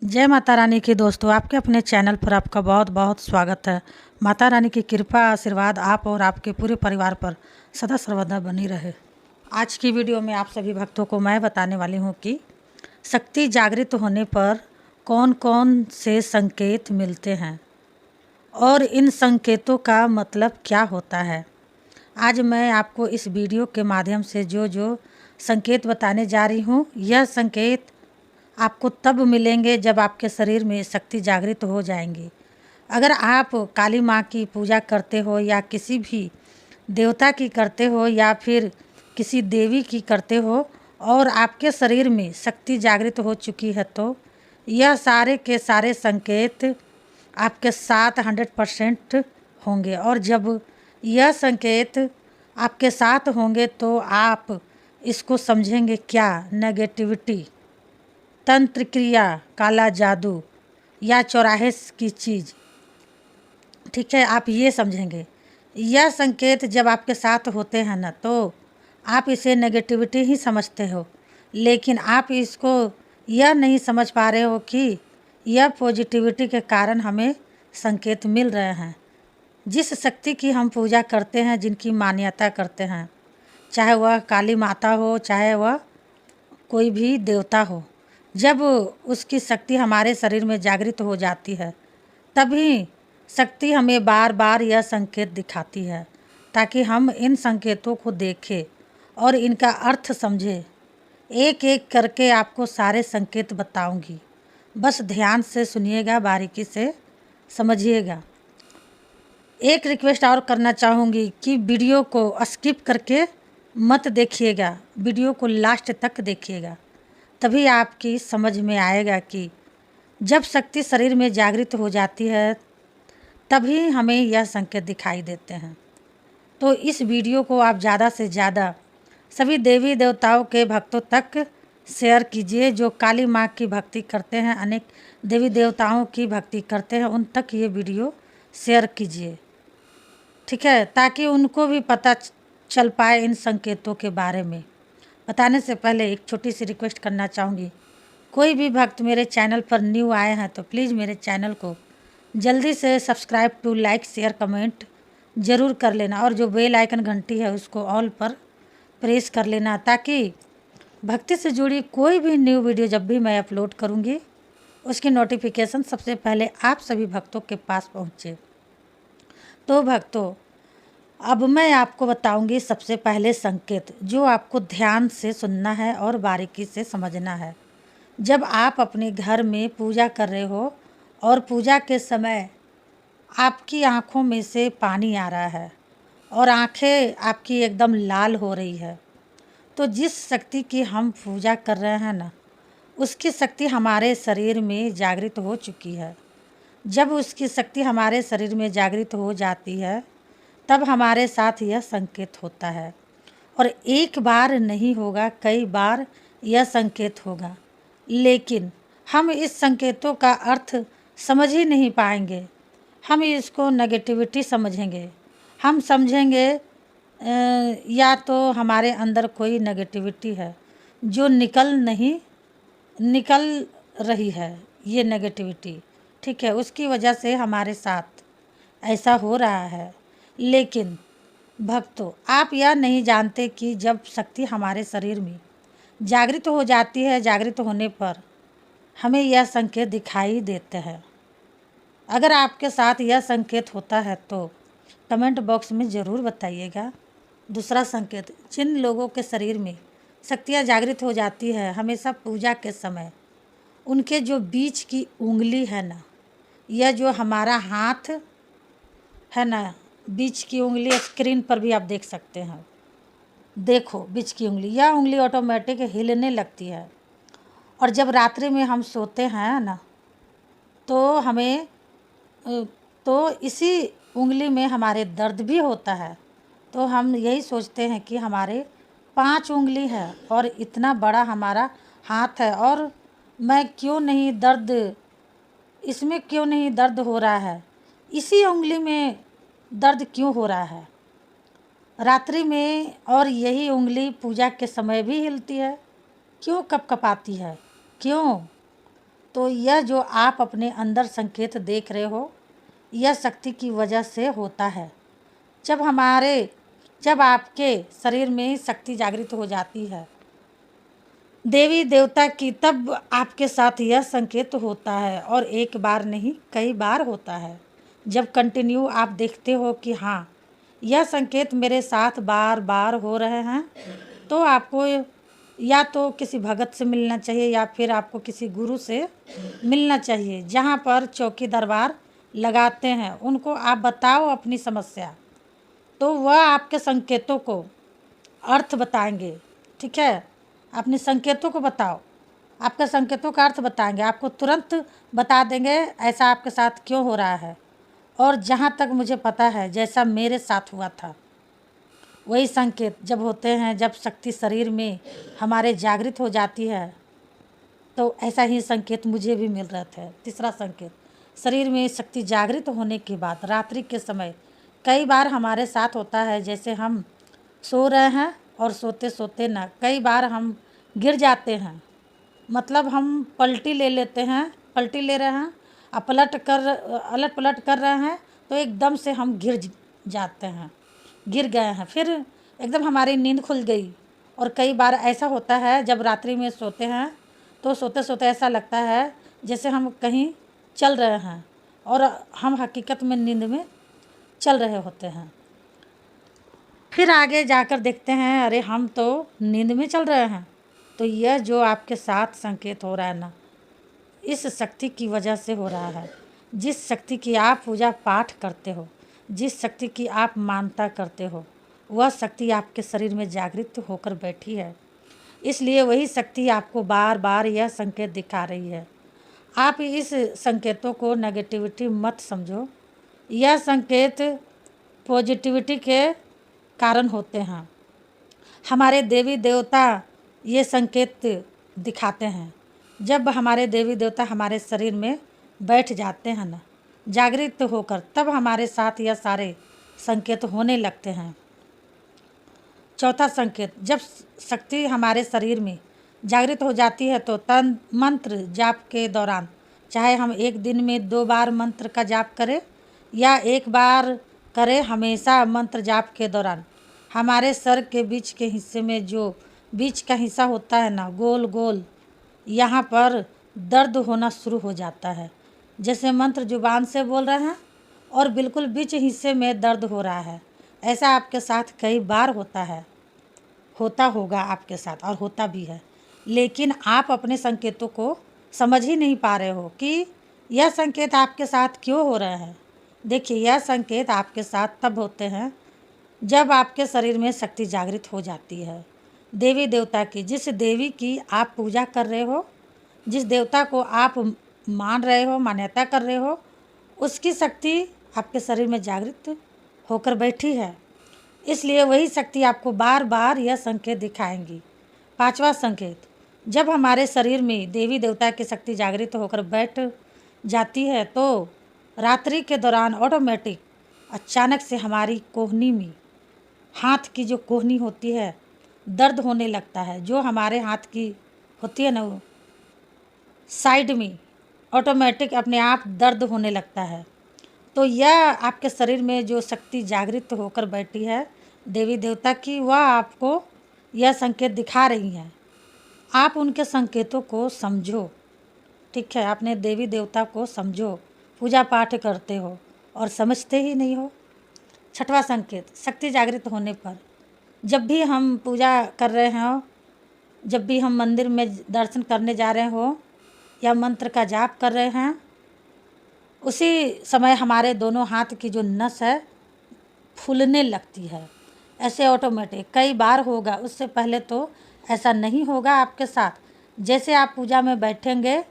जय माता रानी की दोस्तों, आपके अपने चैनल पर आपका बहुत बहुत स्वागत है। माता रानी की कृपा आशीर्वाद आप और आपके पूरे परिवार पर सदा सर्वदा बनी रहे। आज की वीडियो में आप सभी भक्तों को मैं बताने वाली हूँ कि शक्ति जागृत होने पर कौन कौन से संकेत मिलते हैं और इन संकेतों का मतलब क्या होता है। आज मैं आपको इस वीडियो के माध्यम से जो संकेत बताने जा रही हूँ, यह संकेत आपको तब मिलेंगे जब आपके शरीर में शक्ति जागृत हो जाएंगी। अगर आप काली माँ की पूजा करते हो या किसी भी देवता की करते हो या फिर किसी देवी की करते हो और आपके शरीर में शक्ति जागृत हो चुकी है, तो यह सारे के सारे संकेत आपके साथ 100% होंगे। और जब यह संकेत आपके साथ होंगे तो आप इसको समझेंगे क्या, नेगेटिविटी, तंत्र क्रिया, काला जादू या चौराहे की चीज़। ठीक है, आप ये समझेंगे। यह संकेत जब आपके साथ होते हैं ना, तो आप इसे नेगेटिविटी ही समझते हो, लेकिन आप इसको यह नहीं समझ पा रहे हो कि यह पॉजिटिविटी के कारण हमें संकेत मिल रहे हैं। जिस शक्ति की हम पूजा करते हैं, जिनकी मान्यता करते हैं, चाहे वह काली माता हो, चाहे वह कोई भी देवता हो, जब उसकी शक्ति हमारे शरीर में जागृत हो जाती है, तभी शक्ति हमें बार बार यह संकेत दिखाती है, ताकि हम इन संकेतों को देखें और इनका अर्थ समझें। एक एक करके आपको सारे संकेत बताऊंगी, बस ध्यान से सुनिएगा, बारीकी से समझिएगा। एक रिक्वेस्ट और करना चाहूँगी कि वीडियो को स्किप करके मत देखिएगा, वीडियो को लास्ट तक देखिएगा, तभी आपकी समझ में आएगा कि जब शक्ति शरीर में जागृत हो जाती है तभी हमें यह संकेत दिखाई देते हैं। तो इस वीडियो को आप ज़्यादा से ज़्यादा सभी देवी देवताओं के भक्तों तक शेयर कीजिए। जो काली माँ की भक्ति करते हैं, अनेक देवी देवताओं की भक्ति करते हैं, उन तक ये वीडियो शेयर कीजिए, ठीक है, ताकि उनको भी पता चल पाए इन संकेतों के बारे में। बताने से पहले एक छोटी सी रिक्वेस्ट करना चाहूँगी, कोई भी भक्त मेरे चैनल पर न्यू आए हैं तो प्लीज़ मेरे चैनल को जल्दी से subscribe to like share comment ज़रूर कर लेना, और जो बेल आइकन घंटी है उसको ऑल पर प्रेस कर लेना, ताकि भक्ति से जुड़ी कोई भी न्यू वीडियो जब भी मैं अपलोड करूँगी उसकी नोटिफिकेशन सबसे पहले आप सभी भक्तों के पास पहुँचे। तो भक्तों, अब मैं आपको बताऊंगी सबसे पहले संकेत, जो आपको ध्यान से सुनना है और बारीकी से समझना है। जब आप अपने घर में पूजा कर रहे हो और पूजा के समय आपकी आँखों में से पानी आ रहा है और आँखें आपकी एकदम लाल हो रही है, तो जिस शक्ति की हम पूजा कर रहे हैं ना, उसकी शक्ति हमारे शरीर में जागृत हो चुकी है। जब उसकी शक्ति हमारे शरीर में जागृत हो जाती है तब हमारे साथ यह संकेत होता है, और एक बार नहीं होगा, कई बार यह संकेत होगा, लेकिन हम इस संकेतों का अर्थ समझ ही नहीं पाएंगे। हम इसको नेगेटिविटी समझेंगे, हम समझेंगे या तो हमारे अंदर कोई नेगेटिविटी है जो निकल रही है, ये नेगेटिविटी, ठीक है, उसकी वजह से हमारे साथ ऐसा हो रहा है। लेकिन भक्तों, आप यह नहीं जानते कि जब शक्ति हमारे शरीर में जागृत हो जाती है, जागृत होने पर हमें यह संकेत दिखाई देते हैं। अगर आपके साथ यह संकेत होता है तो कमेंट बॉक्स में ज़रूर बताइएगा। दूसरा संकेत, जिन लोगों के शरीर में शक्तियाँ जागृत हो जाती है, हमेशा पूजा के समय उनके जो बीच की उंगली है ना, यह जो हमारा हाथ है ना, बीच की उंगली स्क्रीन पर भी आप देख सकते हैं, देखो बीच की उंगली, यह उंगली ऑटोमेटिक हिलने लगती है। और जब रात्रि में हम सोते हैं ना, तो हमें तो इसी उंगली में हमारे दर्द भी होता है, तो हम यही सोचते हैं कि हमारे 5 उंगली है और इतना बड़ा हमारा हाथ है, और मैं क्यों नहीं दर्द, इसमें क्यों नहीं दर्द हो रहा है, इसी उंगली में दर्द क्यों हो रहा है रात्रि में, और यही उंगली पूजा के समय भी हिलती है, क्यों कपकपाती है, क्यों? तो यह जो आप अपने अंदर संकेत देख रहे हो, यह शक्ति की वजह से होता है। जब आपके शरीर में शक्ति जागृत हो जाती है देवी देवता की, तब आपके साथ यह संकेत होता है, और एक बार नहीं कई बार होता है। जब कंटिन्यू आप देखते हो कि हाँ, यह संकेत मेरे साथ बार बार हो रहे हैं, तो आपको या तो किसी भगत से मिलना चाहिए या फिर आपको किसी गुरु से मिलना चाहिए, जहाँ पर चौकी दरबार लगाते हैं। उनको आप बताओ अपनी समस्या, तो वह आपके संकेतों को अर्थ बताएंगे। ठीक है, अपने संकेतों को बताओ, आपके संकेतों का अर्थ बताएंगे, आपको तुरंत बता देंगे ऐसा आपके साथ क्यों हो रहा है। और जहाँ तक मुझे पता है, जैसा मेरे साथ हुआ था, वही संकेत जब होते हैं, जब शक्ति शरीर में हमारे जागृत हो जाती है, तो ऐसा ही संकेत मुझे भी मिल रहा था। तीसरा संकेत, शरीर में शक्ति जागृत होने के बाद रात्रि के समय कई बार हमारे साथ होता है, जैसे हम सो रहे हैं और सोते सोते ना कई बार हम गिर जाते हैं। मतलब हम पलटी ले लेते हैं, पलटी ले रहे हैं, अलट पलट कर रहे हैं, तो एकदम से हम गिर जाते हैं, गिर गए हैं, फिर एकदम हमारी नींद खुल गई। और कई बार ऐसा होता है, जब रात्रि में सोते हैं तो सोते सोते ऐसा लगता है जैसे हम कहीं चल रहे हैं, और हम हकीकत में नींद में चल रहे होते हैं। फिर आगे जाकर देखते हैं, अरे हम तो नींद में चल रहे हैं। तो यह जो आपके साथ संकेत हो रहा है ना, इस शक्ति की वजह से हो रहा है। जिस शक्ति की आप पूजा पाठ करते हो, जिस शक्ति की आप मानता करते हो, वह शक्ति आपके शरीर में जागृत होकर बैठी है। इसलिए वही शक्ति आपको बार बार यह संकेत दिखा रही है। आप इस संकेतों को नेगेटिविटी मत समझो, यह संकेत पॉजिटिविटी के कारण होते हैं। हमारे देवी देवता ये संकेत दिखाते हैं। जब हमारे देवी देवता हमारे शरीर में बैठ जाते हैं ना, जागृत होकर, तब हमारे साथ यह सारे संकेत होने लगते हैं। चौथा संकेत, जब शक्ति हमारे शरीर में जागृत हो जाती है, तो तंत्र मंत्र जाप के दौरान, चाहे हम एक दिन में 2 बार मंत्र का जाप करें या 1 बार करें, हमेशा मंत्र जाप के दौरान हमारे सर के बीच के हिस्से में, जो बीच का हिस्सा होता है ना, गोल गोल, यहाँ पर दर्द होना शुरू हो जाता है। जैसे मंत्र जुबान से बोल रहे हैं और बिल्कुल बीच हिस्से में दर्द हो रहा है। ऐसा आपके साथ कई बार होता है, होता होगा आपके साथ, और होता भी है। लेकिन आप अपने संकेतों को समझ ही नहीं पा रहे हो कि यह संकेत आपके साथ क्यों हो रहे हैं। देखिए, यह संकेत आपके साथ तब होते हैं जब आपके शरीर में शक्ति जागृत हो जाती है। देवी देवता की, जिस देवी की आप पूजा कर रहे हो, जिस देवता को आप मान रहे हो, मान्यता कर रहे हो, उसकी शक्ति आपके शरीर में जागृत होकर बैठी है। इसलिए वही शक्ति आपको बार बार यह संकेत दिखाएंगी। 5वां संकेत, जब हमारे शरीर में देवी देवता की शक्ति जागृत होकर बैठ जाती है, तो रात्रि के दौरान ऑटोमेटिक अचानक से हमारी कोहनी में, हाथ की जो कोहनी होती है, दर्द होने लगता है। जो हमारे हाथ की होती है ना, वो साइड में ऑटोमेटिक अपने आप दर्द होने लगता है। तो यह आपके शरीर में जो शक्ति जागृत होकर बैठी है देवी देवता की, वह आपको यह संकेत दिखा रही हैं। आप उनके संकेतों को समझो। ठीक है, अपने देवी देवता को समझो। पूजा पाठ करते हो और समझते ही नहीं हो। 6वां संकेत, शक्ति जागृत होने पर जब भी हम पूजा कर रहे हो, जब भी हम मंदिर में दर्शन करने जा रहे हो या मंत्र का जाप कर रहे हैं, उसी समय हमारे दोनों हाथ की जो नस है फूलने लगती है। ऐसे ऑटोमेटिक कई बार होगा, उससे पहले तो ऐसा नहीं होगा आपके साथ। जैसे आप पूजा में बैठोगे,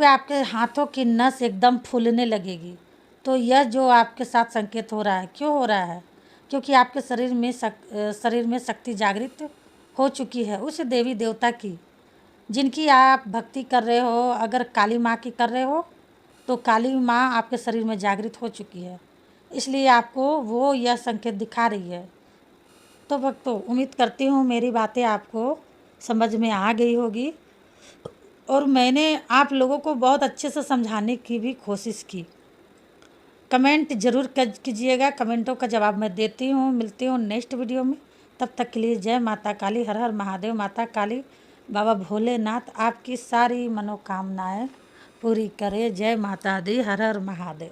आपके हाथों की नस एकदम फूलने लगेगी। तो यह जो आपके साथ संकेत हो रहा है, क्यों हो रहा है? क्योंकि आपके शरीर में शक्ति जागृत हो चुकी है उस देवी देवता की, जिनकी आप भक्ति कर रहे हो। अगर काली माँ की कर रहे हो, तो काली माँ आपके शरीर में जागृत हो चुकी है, इसलिए आपको वो यह संकेत दिखा रही है। तो भक्तों, उम्मीद करती हूँ मेरी बातें आपको समझ में आ गई होगी। और मैंने आप लोगों को बहुत अच्छे से समझाने की भी कोशिश की। कमेंट ज़रूर कीजिएगा, कमेंटों का जवाब मैं देती हूँ। मिलती हूँ नेक्स्ट वीडियो में, तब तक के लिए जय माता काली, हर हर महादेव। माता काली, बाबा भोलेनाथ आपकी सारी मनोकामनाएं पूरी करे। जय माता दी, हर हर महादेव।